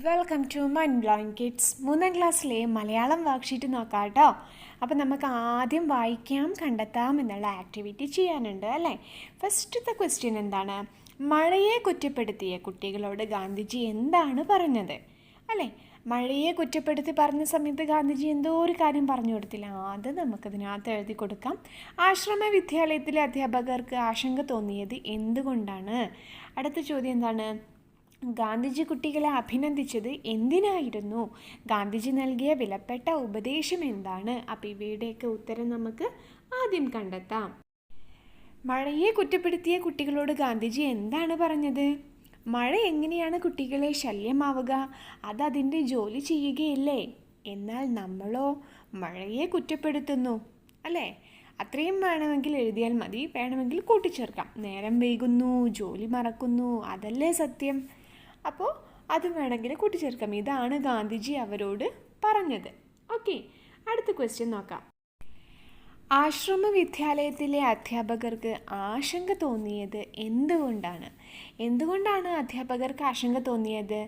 Welcome to mind blowing kids. 3ാം ക്ലാസ്സിലെ Malayalam worksheet നോക്കാം കേട്ടോ. അപ്പോൾ നമുക്ക് ആദ്യം വായിക്കാം, കണ്ടെത്താം എന്നുള്ള ആക്ടിവിറ്റി ചെയ്യാനുണ്ട് അല്ലേ. ഫസ്റ്റത്തെ ക്വസ്റ്റ്യൻ എന്താണ്? മഴയെ കുറ്റപ്പെടുത്തിയ കുട്ടികളോട് ഗാന്ധിജി എന്താണ് പറഞ്ഞത് അല്ലേ? മഴയെ കുറ്റപ്പെടുത്തി പറഞ്ഞ സമയത്ത് ഗാന്ധിജി എന്തോ ഒരു കാര്യം പറഞ്ഞു കൊടുത്തില്ല. അത് നമുക്കതിനകത്ത് എഴുതി കൊടുക്കാം. ആശ്രമ വിദ്യാലയത്തിലെ അധ്യാപകർക്ക് ആശങ്ക തോന്നിയത് എന്തുകൊണ്ടാണ്? അടുത്ത ചോദ്യം എന്താണ്? ഗാന്ധിജി കുട്ടികളെ അഭിനന്ദിച്ചത് എന്തിനായിരുന്നു? ഗാന്ധിജി നൽകിയ വിലപ്പെട്ട ഉപദേശം എന്താണ്? അപ്പോൾ ഇവയുടെയൊക്കെ ഉത്തരം നമുക്ക് ആദ്യം കണ്ടെത്താം. മഴയെ കുറ്റപ്പെടുത്തിയ കുട്ടികളോട് ഗാന്ധിജി എന്താണ് പറഞ്ഞത്? മഴ എങ്ങനെയാണ് കുട്ടികളെ ശല്യമാവുക? അതതിൻ്റെ ജോലി ചെയ്യുകയില്ലേ. എന്നാൽ നമ്മളോ മഴയെ കുറ്റപ്പെടുത്തുന്നു അല്ലേ? അത്രയും വേണമെങ്കിൽ എഴുതിയാൽ മതി, വേണമെങ്കിൽ കൂട്ടിച്ചേർക്കാം. നേരം വൈകുന്നു, ജോലി മറക്കുന്നു, അതല്ലേ സത്യം. അപ്പോൾ അത് വേണമെങ്കിൽ കൂട്ടിച്ചേർക്കാം. ഇതാണ് ഗാന്ധിജി അവരോട് പറഞ്ഞത്. ഓക്കെ, അടുത്ത ക്വസ്റ്റ്യൻ നോക്കാം. ആശ്രമ വിദ്യാലയത്തിലെ അധ്യാപകർക്ക് ആശങ്ക തോന്നിയത് എന്തുകൊണ്ടാണ്? എന്തുകൊണ്ടാണ് അധ്യാപകർക്ക് ആശങ്ക തോന്നിയത്?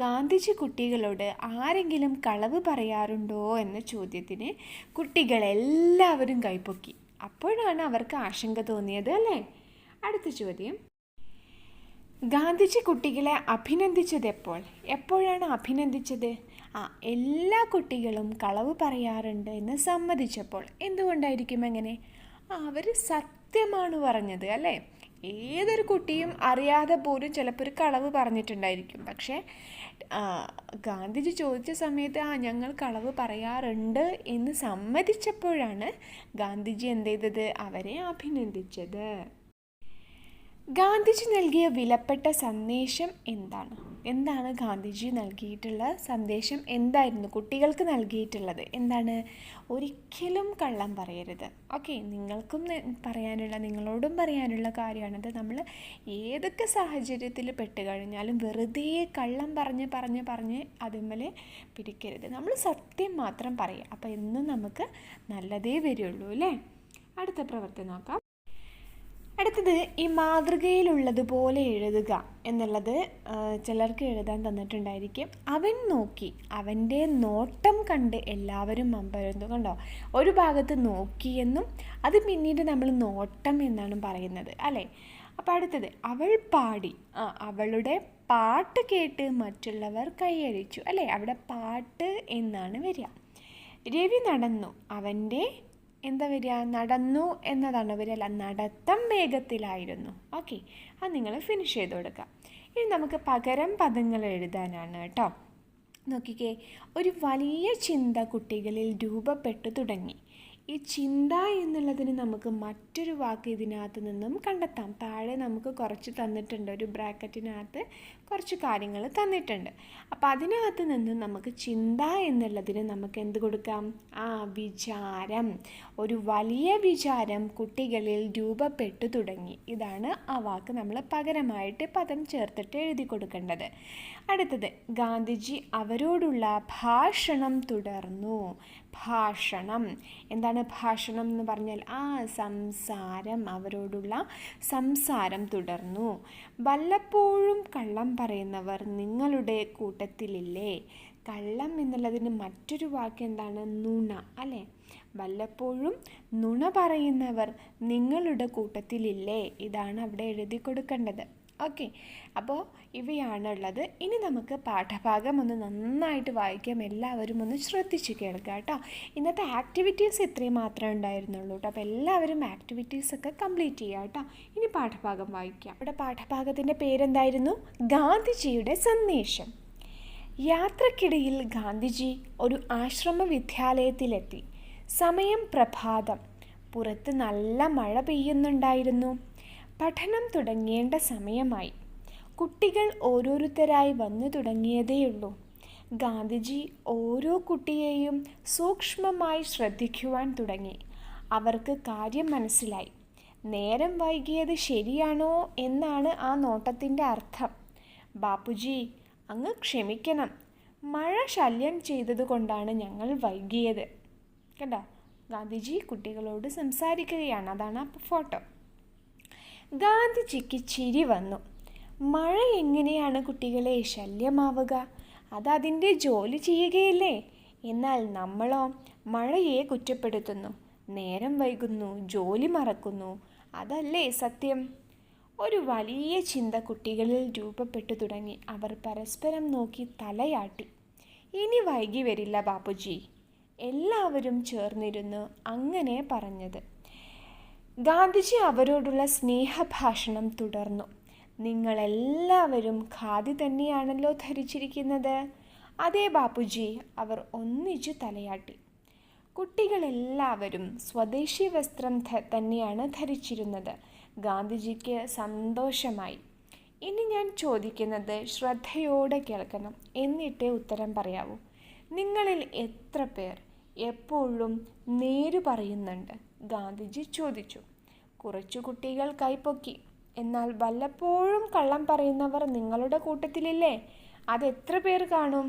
ഗാന്ധിജി കുട്ടികളോട് ആരെങ്കിലും കളവ് പറയാറുണ്ടോ എന്ന ചോദ്യത്തിന് കുട്ടികളെല്ലാവരും കൈപ്പൊക്കി. അപ്പോഴാണ് അവർക്ക് ആശങ്ക തോന്നിയത് അല്ലേ. അടുത്ത ചോദ്യം, ഗാന്ധിജി കുട്ടികളെ അഭിനന്ദിച്ചത് എപ്പോഴാണ് അഭിനന്ദിച്ചത്? എല്ലാ കുട്ടികളും കളവ് പറയാറുണ്ട് എന്ന് സമ്മതിച്ചപ്പോൾ. എന്തുകൊണ്ടായിരിക്കും അങ്ങനെ? അവർ സത്യമാണ് പറഞ്ഞത് അല്ലേ. ഏതൊരു കുട്ടിയും അറിയാതെ പോലും ചിലപ്പോൾ ഒരു കളവ് പറഞ്ഞിട്ടുണ്ടായിരിക്കും. പക്ഷേ ഗാന്ധിജി ചോദിച്ച സമയത്ത് ഞങ്ങൾ കളവ് പറയാറുണ്ട് എന്ന് സമ്മതിച്ചപ്പോഴാണ് ഗാന്ധിജി എന്ത് ചെയ്തത്? അവരെ അഭിനന്ദിച്ചത്. ഗാന്ധിജി നൽകിയ വിലപ്പെട്ട സന്ദേശം എന്താണ് ഗാന്ധിജി നൽകിയിട്ടുള്ള സന്ദേശം? എന്തായിരുന്നു കുട്ടികൾക്ക് നൽകിയിട്ടുള്ളത്? എന്താണ്? ഒരിക്കലും കള്ളം പറയരുത്. ഓക്കെ, നിങ്ങളോടും പറയാനുള്ള കാര്യമാണത്. നമ്മൾ ഏതൊക്കെ സാഹചര്യത്തിൽ പെട്ട് കഴിഞ്ഞാലും വെറുതെ കള്ളം പറഞ്ഞ് അതുമ്മലെ പിടിക്കരുത്. നമ്മൾ സത്യം മാത്രം പറയുക. അപ്പോൾ എന്നും നമുക്ക് നല്ലതേ വരുള്ളൂ അല്ലേ. അടുത്ത പ്രവൃത്തി നോക്കാം. അടുത്തത്, ഈ മാതൃകയിലുള്ളതുപോലെ എഴുതുക എന്നുള്ളത് ചിലർക്ക് എഴുതാൻ തന്നിട്ടുണ്ടായിരിക്കും. അവൻ നോക്കി, അവൻ്റെ നോട്ടം കണ്ട് എല്ലാവരും അമ്പരന്നു. കണ്ടോ, ഒരു ഭാഗത്ത് നോക്കിയെന്നും അത് പിന്നീട് നമ്മൾ നോട്ടം എന്നാണ് പറയുന്നത് അല്ലേ. അപ്പോൾ അടുത്തത്, അവൾ പാടി, അവളുടെ പാട്ട് കേട്ട് മറ്റുള്ളവർ കൈയടിച്ചു അല്ലേ. അവിടെ പാട്ട് എന്നാണ് വരിക. രവി നടന്നു, അവൻ്റെ എന്താ വരിക? നടന്നു എന്നതാണ് വരിക അല്ല, നടത്തം വേഗത്തിലായിരുന്നു. ഓക്കെ, അത് നിങ്ങൾ ഫിനിഷ് ചെയ്ത് കൊടുക്കുക. ഇനി നമുക്ക് പകരം പദങ്ങൾ എഴുതാനാണ് കേട്ടോ. നോക്കിക്കേ, ഒരു വലിയ ചിന്ത കുട്ടികളിൽ രൂപപ്പെട്ടു തുടങ്ങി. ഈ ചിന്ത എന്നുള്ളതിന് നമുക്ക് മറ്റൊരു വാക്ക് ഇതിനകത്ത് നിന്നും കണ്ടെത്താം. താഴെ നമുക്ക് കുറച്ച് തന്നിട്ടുണ്ട്, ഒരു ബ്രാക്കറ്റിനകത്ത് കുറച്ച് കാര്യങ്ങൾ തന്നിട്ടുണ്ട്. അപ്പം അതിനകത്ത് നിന്നും നമുക്ക് ചിന്ത എന്നുള്ളതിന് നമുക്ക് എന്ത് കൊടുക്കാം? വിചാരം. ഒരു വലിയ വിചാരം കുട്ടികളിൽ രൂപപ്പെട്ടു തുടങ്ങി. ഇതാണ് ആ വാക്ക് നമ്മൾ പകരമായിട്ട് പദം ചേർത്തിട്ട് എഴുതി കൊടുക്കേണ്ടത്. അടുത്തത്, ഗാന്ധിജി അവരോടുള്ള ഭാഷണം തുടർന്നു. ഭാഷണം എന്താണ്? ഭാഷണം എന്ന് പറഞ്ഞാൽ സംസാരം. അവരോടുള്ള സംസാരം തുടർന്നു. വല്ലപ്പോഴും കള്ളം പറയുന്നവർ നിങ്ങളുടെ കൂട്ടത്തിലില്ലേ? കള്ളം എന്നുള്ളതിന് മറ്റൊരു വാക്ക് എന്താണ്? നുണ അല്ലേ. വല്ലപ്പോഴും നുണ പറയുന്നവർ നിങ്ങളുടെ കൂട്ടത്തിലില്ലേ? ഇതാണ് അവിടെ എഴുതി കൊടുക്കേണ്ടത്. ഓക്കെ, അപ്പോൾ ഇവയാണുള്ളത്. ഇനി നമുക്ക് പാഠഭാഗം ഒന്ന് നന്നായിട്ട് വായിക്കാം. എല്ലാവരും ഒന്ന് ശ്രദ്ധിച്ച് കേൾക്കുക കേട്ടോ. ഇന്നത്തെ ആക്ടിവിറ്റീസ് ഇത്രയും മാത്രമേ ഉണ്ടായിരുന്നുള്ളൂ കേട്ടോ. അപ്പോൾ എല്ലാവരും ആക്ടിവിറ്റീസൊക്കെ കംപ്ലീറ്റ് ചെയ്യുക കേട്ടോ. ഇനി പാഠഭാഗം വായിക്കാം. ഇവിടെ പാഠഭാഗത്തിൻ്റെ പേരെന്തായിരുന്നു? ഗാന്ധിജിയുടെ സന്ദേശം. യാത്രക്കിടയിൽ ഗാന്ധിജി ഒരു ആശ്രമ വിദ്യാലയത്തിലെത്തി. സമയം പ്രഭാതം. പുറത്ത് നല്ല മഴ പെയ്യുന്നുണ്ടായിരുന്നു. പഠനം തുടങ്ങേണ്ട സമയമായി. കുട്ടികൾ ഓരോരുത്തരായി വന്നു തുടങ്ങിയതേയുള്ളൂ. ഗാന്ധിജി ഓരോ കുട്ടിയെയും സൂക്ഷ്മമായി ശ്രദ്ധിക്കുവാൻ തുടങ്ങി. അവർക്ക് കാര്യം മനസ്സിലായി. നേരം വൈകിയത് ശരിയാണോ എന്നാണ് ആ നോട്ടത്തിൻ്റെ അർത്ഥം. ബാപ്പുജി, അങ്ങ് ക്ഷമിക്കണം. മഴ ശല്യം ചെയ്തതുകൊണ്ടാണ് ഞങ്ങൾ വൈകിയത്. കണ്ടോ, ഗാന്ധിജി കുട്ടികളോട് സംസാരിക്കുകയാണ്. അതാണ് ആ ഫോട്ടോ. ഗാന്ധിജിക്ക് ചിരി വന്നു. മഴ എങ്ങനെയാണ് കുട്ടികളെ ശല്യമാവുക? അതതിൻ്റെ ജോലി ചെയ്യുകയില്ലേ? എന്നാൽ നമ്മളോ മഴയെ കുറ്റപ്പെടുത്തുന്നു, നേരം വൈകുന്നു, ജോലി മറക്കുന്നു. അതല്ലേ സത്യം? ഒരു വലിയ ചിന്ത കുട്ടികളിൽ രൂപപ്പെട്ടു തുടങ്ങി. അവർ പരസ്പരം നോക്കി തലയാട്ടി. ഇനി വൈകി വരില്ല ബാപ്പുജി. എല്ലാവരും ചേർന്നിരുന്നു അങ്ങനെ പറഞ്ഞത്. ഗാന്ധിജി അവരോടുള്ള സ്നേഹഭാഷണം തുടർന്നു. നിങ്ങളെല്ലാവരും ഖാദി തന്നെയാണല്ലോ ധരിച്ചിരിക്കുന്നത്. അതേ ബാപ്പുജി, അവർ ഒന്നിച്ചു തലയാട്ടി. കുട്ടികളെല്ലാവരും സ്വദേശി വസ്ത്രം തന്നെയാണ് ധരിച്ചിരുന്നത്. ഗാന്ധിജിക്ക് സന്തോഷമായി. ഇനി ഞാൻ ചോദിക്കുന്നത് ശ്രദ്ധയോടെ കേൾക്കണം, എന്നിട്ടേ ഉത്തരം പറയാവൂ. നിങ്ങളിൽ എത്ര പേർ എപ്പോഴും നേര് പറയുന്നുണ്ട്? ഗാന്ധിജി ചോദിച്ചു. കുറച്ചു കുട്ടികൾ കൈപ്പൊക്കി. എന്നാൽ വല്ലപ്പോഴും കള്ളം പറയുന്നവർ നിങ്ങളുടെ കൂട്ടത്തിലില്ലേ? അതെത്ര പേർ കാണും?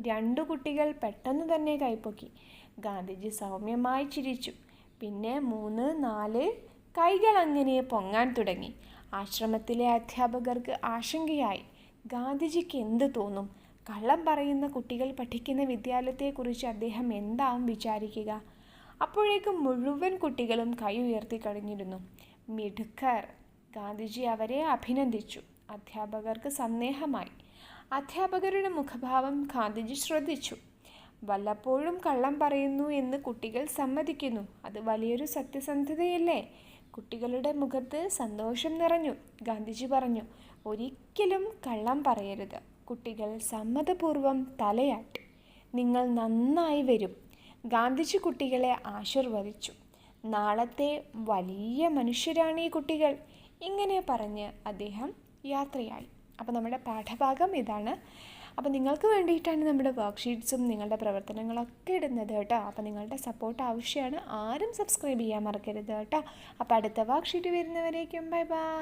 2 കുട്ടികൾ പെട്ടെന്ന് തന്നെ കൈപ്പൊക്കി. ഗാന്ധിജി സൗമ്യമായി ചിരിച്ചു. പിന്നെ 3, 4 കൈകൾ അങ്ങനെ പൊങ്ങാൻ തുടങ്ങി. ആശ്രമത്തിലെ അധ്യാപകർക്ക് ആശങ്കയായി. ഗാന്ധിജിക്ക് എന്ത് തോന്നും? കള്ളം പറയുന്ന കുട്ടികൾ പഠിക്കുന്ന വിദ്യാലയത്തെക്കുറിച്ച് അദ്ദേഹം എന്താവും വിചാരിക്കുക? അപ്പോഴേക്കും മുഴുവൻ കുട്ടികളും കൈ ഉയർത്തി കഴിഞ്ഞിരുന്നു. മിടുക്കർ! ഗാന്ധിജി അവരെ അഭിനന്ദിച്ചു. അധ്യാപകർക്ക് സന്ദേഹമായി. അധ്യാപകരുടെ മുഖഭാവം ഗാന്ധിജി ശ്രദ്ധിച്ചു. വല്ലപ്പോഴും കള്ളം പറയുന്നു എന്ന് കുട്ടികൾ സമ്മതിക്കുന്നു. അത് വലിയൊരു സത്യസന്ധതയല്ലേ? കുട്ടികളുടെ മുഖത്ത് സന്തോഷം നിറഞ്ഞു. ഗാന്ധിജി പറഞ്ഞു, ഒരിക്കലും കള്ളം പറയരുത്. കുട്ടികൾ സമ്മതപൂർവ്വം തലയാട്ടി. നിങ്ങൾ നന്നായി വരും. ഗാന്ധിജി കുട്ടികളെ ആശീർവദിച്ചു. നാളത്തെ വലിയ മനുഷ്യരാണ് ഈ കുട്ടികൾ. ഇങ്ങനെ പറഞ്ഞ് അദ്ദേഹം യാത്രയായി. അപ്പോൾ നമ്മുടെ പാഠഭാഗം ഇതാണ്. അപ്പോൾ നിങ്ങൾക്ക് വേണ്ടിയിട്ടാണ് നമ്മുടെ വർക്ക്ഷീറ്റ്സും നിങ്ങളുടെ പ്രവർത്തനങ്ങളൊക്കെ ഇടുന്നത് കേട്ടോ. അപ്പോൾ നിങ്ങളുടെ സപ്പോർട്ട് ആവശ്യമാണ്. ആരും സബ്സ്ക്രൈബ് ചെയ്യാൻ മറക്കരുത് കേട്ടോ. അപ്പോൾ അടുത്ത വർക്ക്ഷീറ്റ് വരുന്നവരേക്കും ബൈ ബൈ.